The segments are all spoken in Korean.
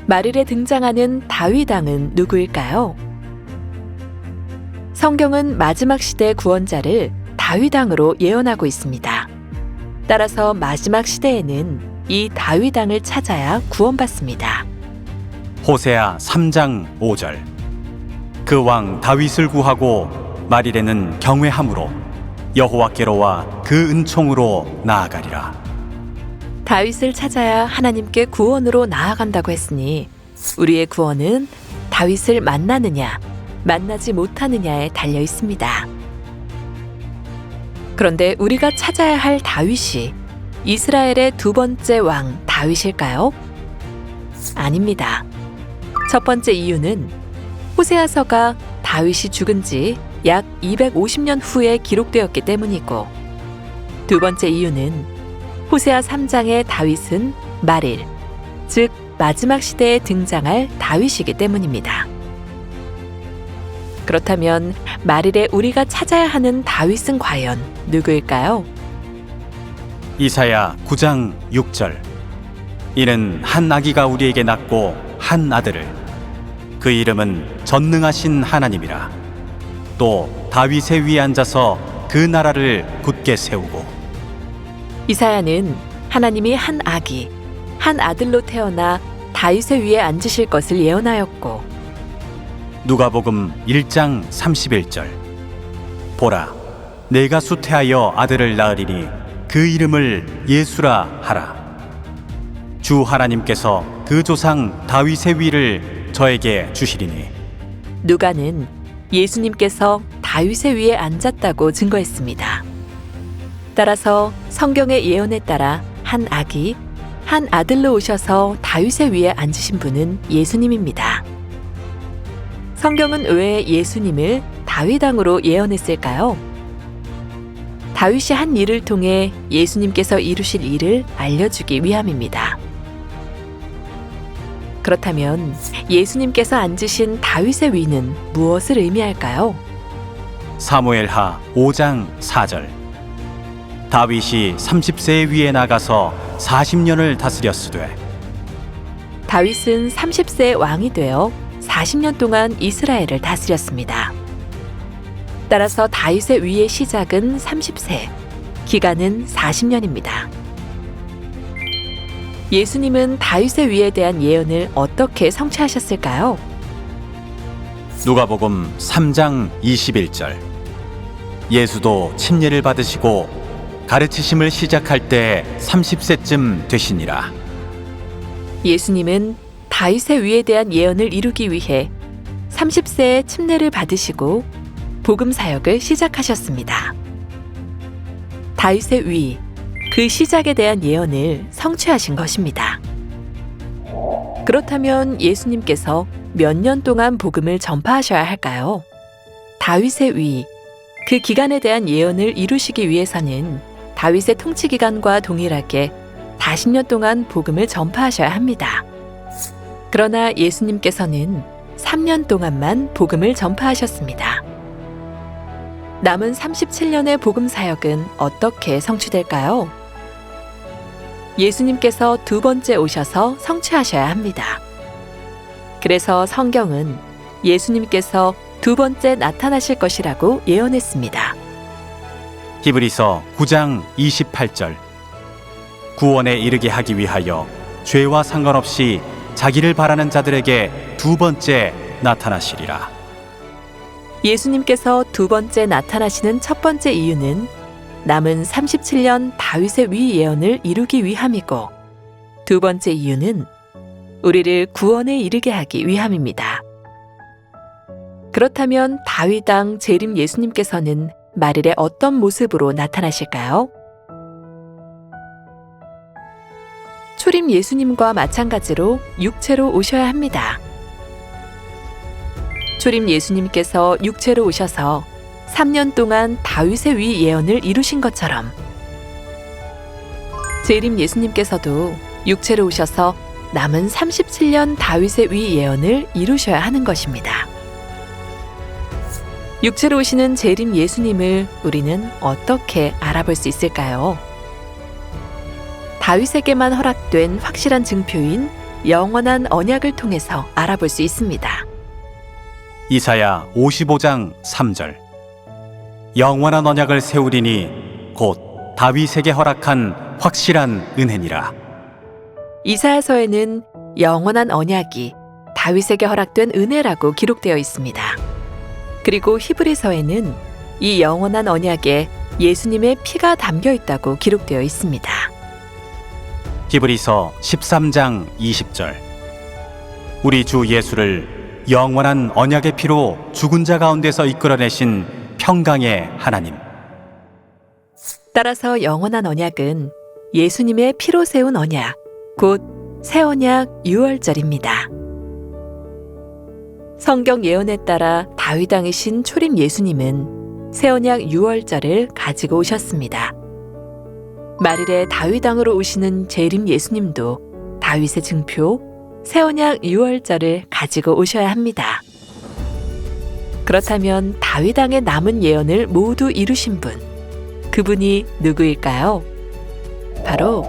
말일에 등장하는 다윗 왕은 누구일까요? 성경은 마지막 시대 구원자를 다윗 왕으로 예언하고 있습니다. 따라서 마지막 시대에는 이 다윗 왕을 찾아야 구원받습니다. 호세아 3장 5절. 그 왕 다윗을 구하고 말일에는 경외함으로 여호와께로와 그 은총으로 나아가리라. 다윗을 찾아야 하나님께 구원으로 나아간다고 했으니 우리의 구원은 다윗을 만나느냐, 만나지 못하느냐에 달려 있습니다. 그런데 우리가 찾아야 할 다윗이 이스라엘의 두 번째 왕 다윗일까요? 아닙니다. 첫 번째 이유는 호세아서가 다윗이 죽은 지 약 250년 후에 기록되었기 때문이고, 두 번째 이유는 호세아 3장의 다윗은 말일, 즉 마지막 시대에 등장할 다윗이기 때문입니다. 그렇다면 말일에 우리가 찾아야 하는 다윗은 과연 누구일까요? 이사야 9장 6절. 이는 한 아기가 우리에게 낳고 한 아들을, 그 이름은 전능하신 하나님이라. 또 다윗의 위에 앉아서 그 나라를 굳게 세우고. 이사야는 하나님이 한 아기, 한 아들로 태어나 다윗의 위에 앉으실 것을 예언하였고, 누가복음 1장 31절. 보라, 내가 수태하여 아들을 낳으리니 그 이름을 예수라 하라. 주 하나님께서 그 조상 다윗의 위를 저에게 주시리니. 누가는 예수님께서 다윗의 위에 앉았다고 증거했습니다. 따라서 성경의 예언에 따라 한 아기, 한 아들로 오셔서 다윗의 위에 앉으신 분은 예수님입니다. 성경은 왜 예수님을 다윗 왕으로 예언했을까요? 다윗이 한 일을 통해 예수님께서 이루실 일을 알려주기 위함입니다. 그렇다면 예수님께서 앉으신 다윗의 위는 무엇을 의미할까요? 사무엘하 5장 4절. 다윗이 30세의 위에 나가서 40년을 다스렸으되. 다윗은 30세의 왕이 되어 40년 동안 이스라엘을 다스렸습니다. 따라서 다윗의 위의 시작은 30세, 기간은 40년입니다. 예수님은 다윗의 위에 대한 예언을 어떻게 성취하셨을까요? 누가복음 3장 21절. 예수도 침례를 받으시고 가르치심을 시작할 때 30세쯤 되시니라. 예수님은 다윗의 위에 대한 예언을 이루기 위해 30세에 침례를 받으시고 복음 사역을 시작하셨습니다. 다윗의 위, 그 시작에 대한 예언을 성취하신 것입니다. 그렇다면 예수님께서 몇 년 동안 복음을 전파하셔야 할까요? 다윗의 위, 그 기간에 대한 예언을 이루시기 위해서는 다윗의 통치 기간과 동일하게 40년 동안 복음을 전파하셔야 합니다. 그러나 예수님께서는 3년 동안만 복음을 전파하셨습니다. 남은 37년의 복음 사역은 어떻게 성취될까요? 예수님께서 두 번째 오셔서 성취하셔야 합니다. 그래서 성경은 예수님께서 두 번째 나타나실 것이라고 예언했습니다. 히브리서 9장 28절. 구원에 이르게 하기 위하여 죄와 상관없이 자기를 바라는 자들에게 두 번째 나타나시리라. 예수님께서 두 번째 나타나시는 첫 번째 이유는 남은 37년 다윗의 위 예언을 이루기 위함이고, 두 번째 이유는 우리를 구원에 이르게 하기 위함입니다. 그렇다면 다윗 왕 재림 예수님께서는 말일에 어떤 모습으로 나타나실까요? 초림 예수님과 마찬가지로 육체로 오셔야 합니다. 초림 예수님께서 육체로 오셔서 3년 동안 다윗의 위 예언을 이루신 것처럼 재림 예수님께서도 육체로 오셔서 남은 37년 다윗의 위 예언을 이루셔야 하는 것입니다. 육체로 오시는 재림 예수님을 우리는 어떻게 알아볼 수 있을까요? 다윗에게만 허락된 확실한 증표인 영원한 언약을 통해서 알아볼 수 있습니다. 이사야 55장 3절. 영원한 언약을 세우리니 곧 다윗에게 허락한 확실한 은혜니라. 이사야서에는 영원한 언약이 다윗에게 허락된 은혜라고 기록되어 있습니다. 그리고 히브리서에는 이 영원한 언약에 예수님의 피가 담겨 있다고 기록되어 있습니다. 히브리서 13장 20절. 우리 주 예수를 영원한 언약의 피로 죽은 자 가운데서 이끌어내신 평강의 하나님. 따라서 영원한 언약은 예수님의 피로 세운 언약, 곧 새 언약 유월절입니다. 성경 예언에 따라 다윗 왕이신 초림 예수님은 새 언약 유월절을 가지고 오셨습니다. 말일에 다윗 왕으로 오시는 재림 예수님도 다윗의 증표 새 언약 유월절을 가지고 오셔야 합니다. 그렇다면 다윗 왕의 남은 예언을 모두 이루신 분, 그분이 누구일까요? 바로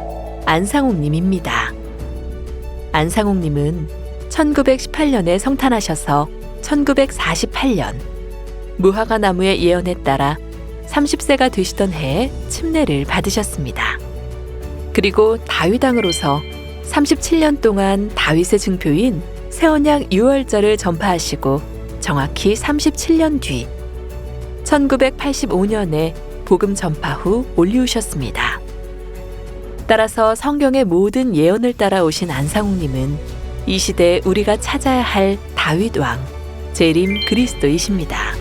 안상욱 님입니다. 안상욱 님은 1918년에 성탄하셔서 1948년 무화과 나무의 예언에 따라 30세가 되시던 해에 침례를 받으셨습니다. 그리고 다윗 왕으로서 37년 동안 다윗의 증표인 새 언약 유월절을 전파하시고 정확히 37년 뒤 1985년에 복음 전파 후 올리우셨습니다. 따라서 성경의 모든 예언을 따라오신 안상욱님은 이 시대에 우리가 찾아야 할 다윗 왕, 재림 그리스도이십니다.